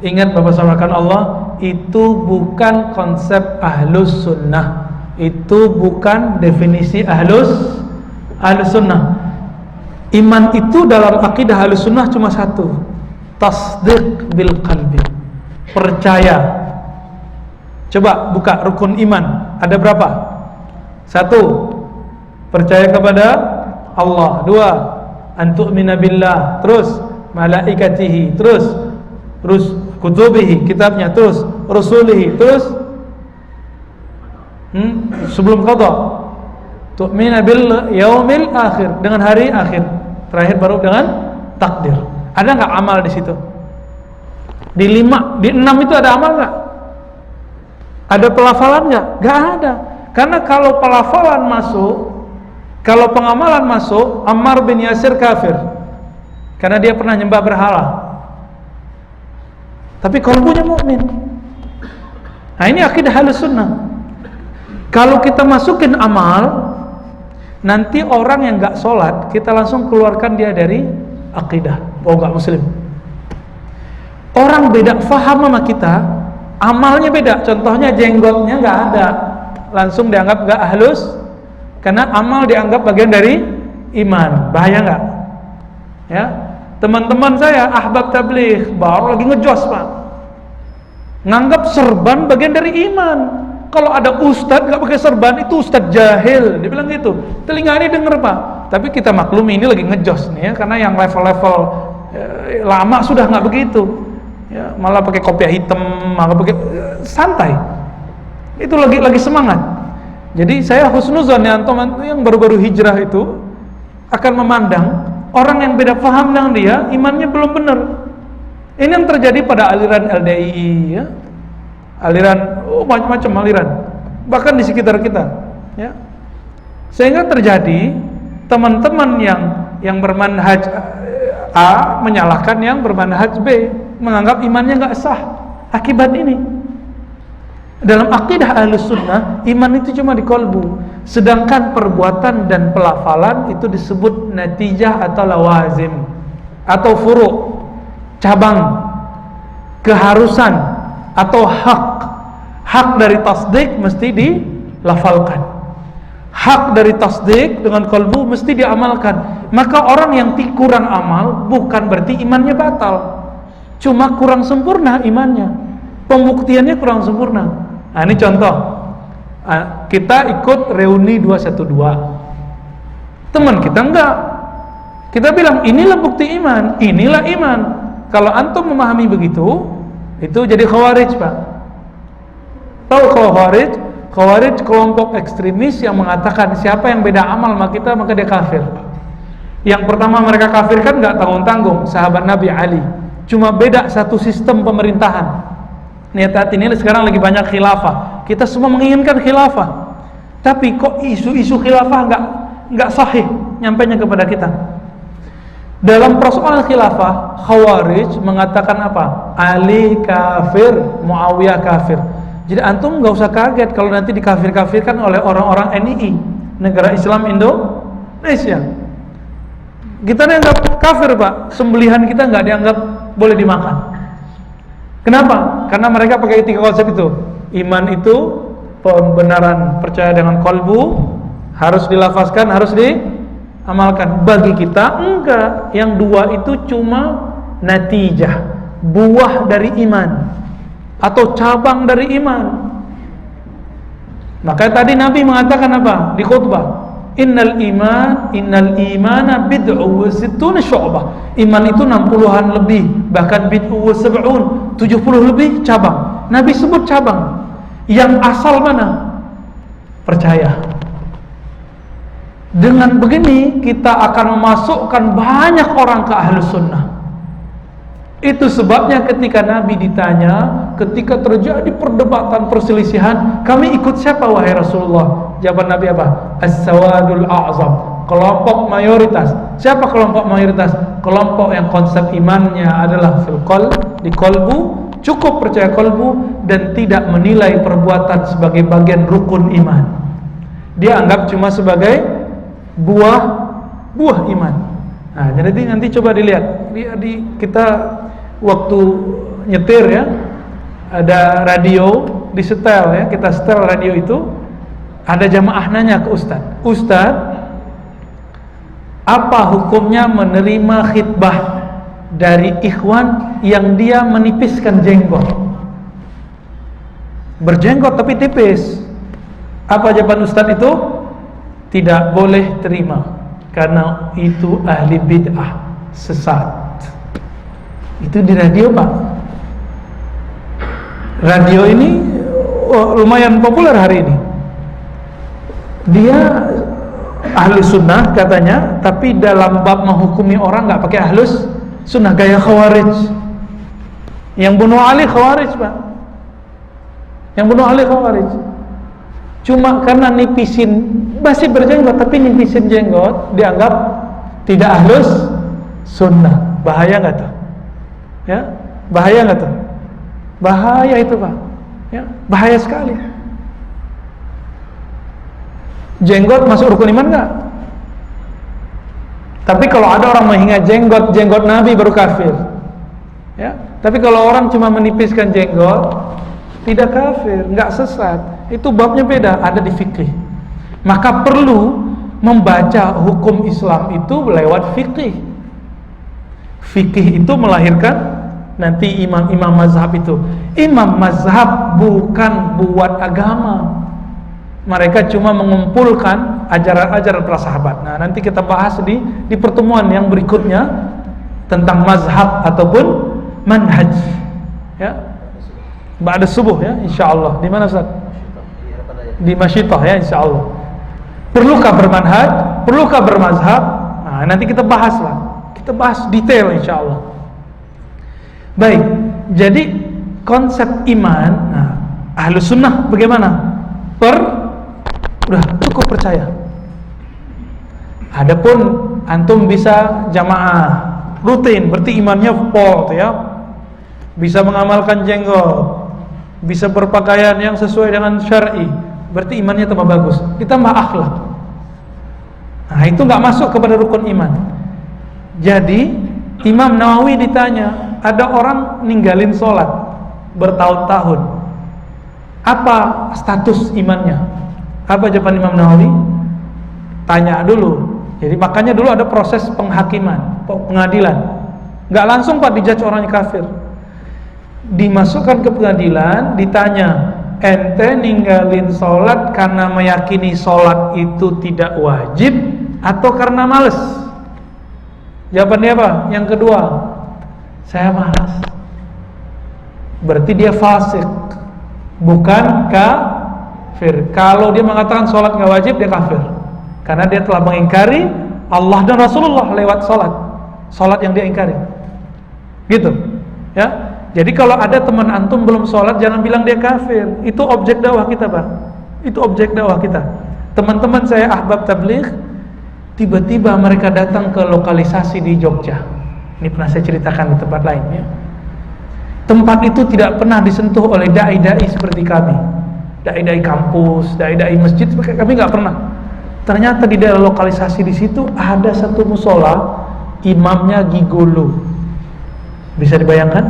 Ingat Bapak sampaikan Allah, itu bukan konsep Ahlus Sunnah, itu bukan definisi Ahlus Sunnah. Iman itu dalam akidah Ahlus Sunnah cuma satu, tasdiq bil qalbi, percaya. Coba buka rukun iman, ada berapa? 1, percaya kepada Allah. 2, an tu'mina billah. Terus malaikatihi. Terus kutubihi, kitabnya. Terus rasulihi. Terus sebelum qada, tu'mina bil yaumil akhir, dengan hari akhir. Terakhir baru dengan takdir. Ada nggak amal di situ? Di 5, di 6 itu ada amal nggak? Ada pelafalan nggak? Nggak ada. Karena kalau pelafalan masuk, kalau pengamalan masuk, Ammar bin Yasir kafir karena dia pernah nyembah berhala. Tapi kalbunya mukmin. Nah, ini akidah Ahlus Sunnah. Kalau kita masukin amal, nanti orang yang nggak sholat, kita langsung keluarkan dia dari akidah. Oh, nggak muslim. Orang beda faham sama kita, amalnya beda. Contohnya jenggotnya nggak ada, langsung dianggap nggak ahlus, karena amal dianggap bagian dari iman. Bahaya nggak? Ya, teman-teman saya ahbab tabligh baru lagi ngejos, Pak, nganggap serban bagian dari iman. Kalau ada ustadz nggak pakai serban, itu ustadz jahil, dia bilang gitu. Telinga ini denger, Pak. Tapi kita maklumi ini lagi ngejos nih ya, karena yang level-level lama sudah nggak begitu. Ya, malah pakai kopiah hitam, malah pakai santai. Itu lagi semangat. Jadi saya husnuzon ya, antum yang baru-baru hijrah itu akan memandang orang yang beda paham dengan dia, imannya belum benar. Ini yang terjadi pada aliran LDII ya. Aliran macam-macam aliran, bahkan di sekitar kita ya. Sehingga terjadi teman-teman yang bermanhaj A menyalahkan yang bermanhaj B, menganggap imannya nggak sah akibat ini. Dalam akidah Ahlus Sunnah, iman itu cuma di kalbu, sedangkan perbuatan dan pelafalan itu disebut natijah atau lawazim atau furu', cabang, keharusan atau hak dari tasdik mesti dilafalkan, hak dari tasdik dengan kalbu mesti diamalkan. Maka orang yang kurang amal bukan berarti imannya batal, cuma kurang sempurna imannya, pembuktiannya kurang sempurna. Nah, ini contoh, kita ikut reuni 212, teman kita enggak, kita bilang inilah bukti iman, inilah iman. Kalau antum memahami begitu, itu jadi khawarij, Pak. Tahu khawarij? Khawarij kelompok ekstremis yang mengatakan siapa yang beda amal sama kita maka dia kafir. Yang pertama mereka kafirkan nggak tanggung-tanggung sahabat Nabi Ali, cuma beda satu sistem pemerintahan. Niat ini sekarang lagi banyak khilafah, kita semua menginginkan khilafah, tapi kok isu-isu khilafah nggak sahih nyampainya kepada kita. Dalam persoalan khilafah, Khawarij mengatakan apa? Ali kafir, Muawiyah kafir. Jadi antum nggak usah kaget kalau nanti dikafir-kafirkan oleh orang-orang NII, Negara Islam Indonesia. Kita dianggap kafir, Pak. Sembelihan kita nggak dianggap boleh dimakan. Kenapa? Karena mereka pakai 3 konsep itu. Iman itu pembenaran, percaya dengan kolbu, harus dilafazkan, harus diamalkan. Bagi kita enggak. Yang 2 itu cuma natijah, buah dari iman atau cabang dari iman. Maka tadi Nabi mengatakan apa di khutbah? Innal imana bid'u wa sittuna syu'bah. Iman itu 60-an lebih, bahkan bid'u wa sab'un, 70 lebih cabang. Nabi sebut cabang. Yang asal mana? Percaya. Dengan begini kita akan memasukkan banyak orang ke ahlus sunnah. Itu sebabnya ketika Nabi ditanya, ketika terjadi perdebatan, perselisihan, kami ikut siapa wahai Rasulullah? Jawaban Nabi apa? As-sawadul a'zam, kelompok mayoritas. Siapa kelompok mayoritas? Kelompok yang konsep imannya adalah di kolbu, cukup percaya kolbu, dan tidak menilai perbuatan sebagai bagian rukun iman. Dia anggap cuma sebagai buah iman. Nah, jadi nanti coba dilihat kita waktu nyetir ya, ada radio disetel ya, kita setel radio itu, ada jamaah nanya ke Ustadz, apa hukumnya menerima khitbah dari ikhwan yang dia menipiskan jenggot, berjenggot tapi tipis? Apa jawaban Ustadz itu? Tidak boleh terima, karena itu ahli bid'ah, sesat. Itu di radio, Pak. Radio ini lumayan populer hari ini. Dia ahli sunnah katanya, tapi dalam bab menghukumi orang nggak pakai ahlus sunnah, gaya Khawarij. Yang bunuh Ali Khawarij, Pak. Yang bunuh Ali Khawarij. Cuma karena nipisin, masih berjenggot tapi nipisin jenggot, dianggap tidak ahlus sunnah. Bahaya nggak tuh? Ya, bahaya nggak tuh? Bahaya itu, Pak. Ya, bahaya sekali. Jenggot masuk rukun iman nggak? Tapi kalau ada orang menghina jenggot Nabi baru kafir. Ya, tapi kalau orang cuma menipiskan jenggot, tidak kafir, nggak sesat. Itu babnya beda, ada di fikih. Maka perlu membaca hukum Islam itu lewat fikih. Fikih itu melahirkan nanti imam-imam mazhab itu. Imam mazhab bukan buat agama. Mereka cuma mengumpulkan ajaran-ajaran para sahabat. Nah, nanti kita bahas di pertemuan yang berikutnya tentang mazhab ataupun manhaj. Ya. Ba'da subuh ya, insyaallah. Di mana Ustaz? Di Masyitah ya, insyaallah. Perlukah bermanhaj? Perlukah bermazhab? Nah, nanti kita bahas lah. Kita bahas detail insyaallah. Baik, jadi konsep iman, nah, ahlus sunnah bagaimana? Udah cukup percaya. Adapun antum bisa jamaah rutin, berarti imannya full ya. Bisa mengamalkan jenggot, bisa berpakaian yang sesuai dengan syar'i, berarti imannya tambah bagus, ditambah akhlak. Nah, itu nggak masuk kepada rukun iman. Jadi Imam Nawawi ditanya, ada orang ninggalin sholat bertahun-tahun, apa status imannya? Apa jawaban Imam Nawawi? Tanya dulu. Jadi makanya dulu ada proses penghakiman, pengadilan. Nggak langsung Pak dijudge orangnya kafir. Dimasukkan ke pengadilan, ditanya, ente ninggalin sholat karena meyakini sholat itu tidak wajib atau karena males? Jawabannya apa? Yang kedua, saya malas. Berarti dia fasik, bukan kafir. Kalau dia mengatakan sholat nggak wajib, dia kafir, karena dia telah mengingkari Allah dan Rasulullah lewat sholat yang dia ingkari. Gitu ya. Jadi kalau ada teman antum belum sholat, jangan bilang dia kafir. Itu objek dakwah kita, Pak. Itu objek dakwah kita. Teman-teman saya ahbab tabligh Tiba-tiba mereka datang ke lokalisasi di Jogja. Ini pernah saya ceritakan di tempat lain ya. Tempat itu tidak pernah disentuh oleh dai-dai seperti kami. Dai-dai kampus, dai-dai masjid, kami nggak pernah. Ternyata di daerah lokalisasi di situ ada satu musola, imamnya gigolo. Bisa dibayangkan?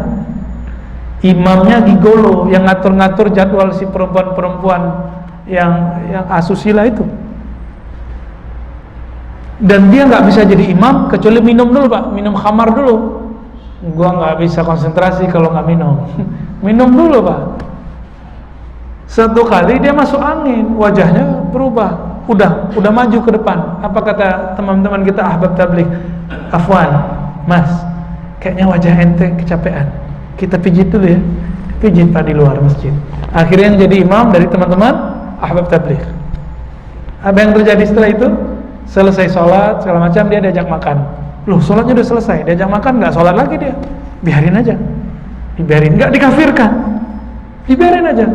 Imamnya gigolo yang ngatur-ngatur jadwal si perempuan-perempuan yang asusila itu. Dan dia nggak bisa jadi imam kecuali minum dulu pak, minum khamar dulu. Gua nggak bisa konsentrasi kalau nggak minum. Minum dulu pak. Satu kali dia masuk angin, wajahnya berubah. Udah maju ke depan. Apa kata teman-teman kita ahbab tabligh? Afwan, mas, kayaknya wajah ente kecapean. Kita pijit dulu ya. Pijit pak di luar masjid. Akhirnya yang jadi imam dari teman-teman ahbab tabligh. Apa yang terjadi setelah itu? Selesai sholat segala macam dia diajak makan. Loh, sholatnya udah selesai, diajak makan nggak sholat lagi dia, biarin aja, dibiarin, nggak dikafirkan, dibiarin aja.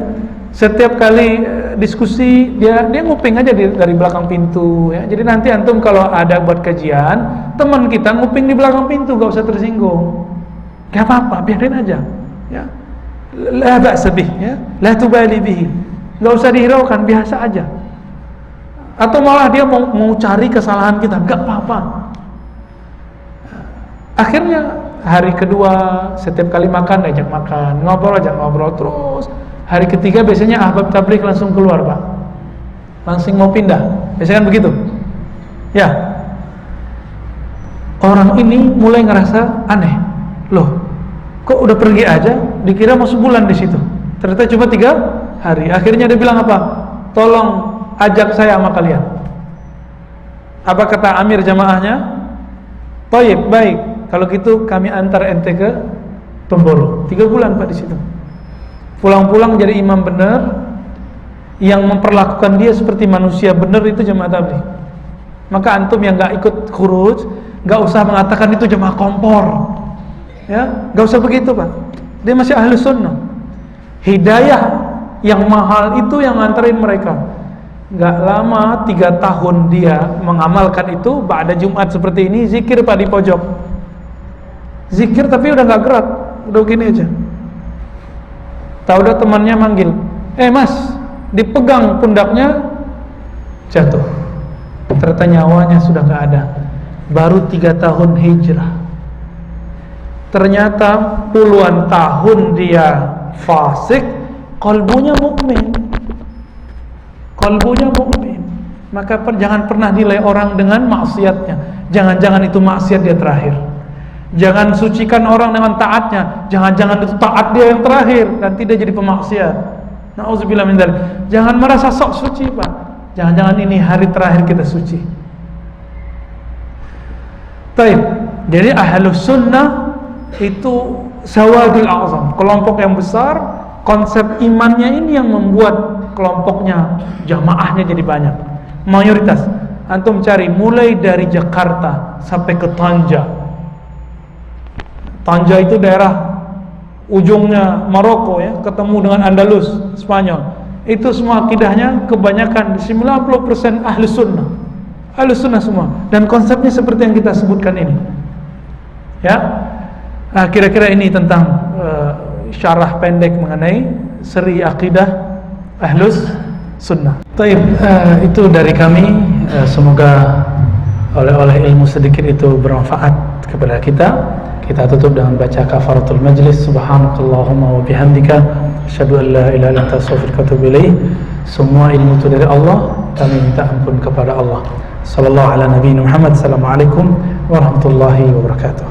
Setiap kali diskusi dia nguping aja dari belakang pintu ya. Jadi nanti antum kalau ada buat kajian, teman kita nguping di belakang pintu, nggak usah tersinggung, nggak apa-apa, biarin aja ya. La ba'sa bih ya, la tubali bihi, nggak usah dihiraukan, biasa aja. Atau malah dia mau cari kesalahan kita, nggak apa-apa. Akhirnya hari kedua setiap kali makan diajak makan, ngobrol aja ngobrol terus. Hari ketiga biasanya ahbab tabligh langsung keluar pak, langsung mau pindah. Biasanya kan begitu. Ya. Orang ini mulai ngerasa aneh. Loh, kok udah pergi aja? Dikira mau sebulan di situ. Ternyata cuma 3 hari. Akhirnya dia bilang apa? Tolong ajak saya sama kalian. Apa kata amir jamaahnya? Thayyib, baik. Kalau gitu kami antar ente ke Pemboro. 3 bulan pak di situ. Pulang-pulang jadi imam benar, yang memperlakukan dia seperti manusia benar itu jamaah tabligh. Maka antum yang nggak ikut khuruj, nggak usah mengatakan itu jamaah kompor. Ya, nggak usah begitu pak. Dia masih ahli sunnah. Hidayah yang mahal itu yang nganterin mereka. Nggak lama 3 tahun dia mengamalkan itu. Ba'da Jumat seperti ini zikir pak di pojok, zikir tapi udah nggak gerak, udah gini aja. Tahu udah temannya manggil, mas, dipegang pundaknya, jatuh. Ternyata nyawanya sudah nggak ada. Baru 3 tahun hijrah. Ternyata puluhan tahun dia fasik, qalbunya mukmin. Qalbunya mukmin. Maka jangan pernah nilai orang dengan maksiatnya. Jangan-jangan itu maksiat dia terakhir. Jangan sucikan orang dengan taatnya. Jangan-jangan itu taat dia yang terakhir, nanti dia jadi pemaksiat. Nauzubillah min dzalik. Jangan merasa sok suci pak. Jangan-jangan ini hari terakhir kita suci. Baik. Jadi ahlus sunnah itu sawadul a'zam, kelompok yang besar. Konsep imannya ini yang membuat kelompoknya, jamaahnya jadi banyak. Mayoritas. Antum cari mulai dari Jakarta sampai ke Tanja. Tanja itu daerah ujungnya Maroko ya, ketemu dengan Andalus, Spanyol. Itu semua akidahnya kebanyakan 90% ahli sunnah. Ahli sunnah semua. Dan konsepnya seperti yang kita sebutkan ini. Ya. Nah, kira-kira ini tentang syarah pendek mengenai seri akidah ahlus sunnah. Taib, itu dari kami. Semoga oleh ilmu sedikit itu bermanfaat kepada kita. Kita tutup dengan baca kafaratul majlis. Subhanakallahumma wa bihamdika asyhadu an la ilaha illa anta astaghfiruka wa atubu ilaik. Semua ilmu itu dari Allah. Kami minta ampun kepada Allah. Sallallahu ala nabiyina Muhammad. Assalamualaikum warahmatullahi wabarakatuh.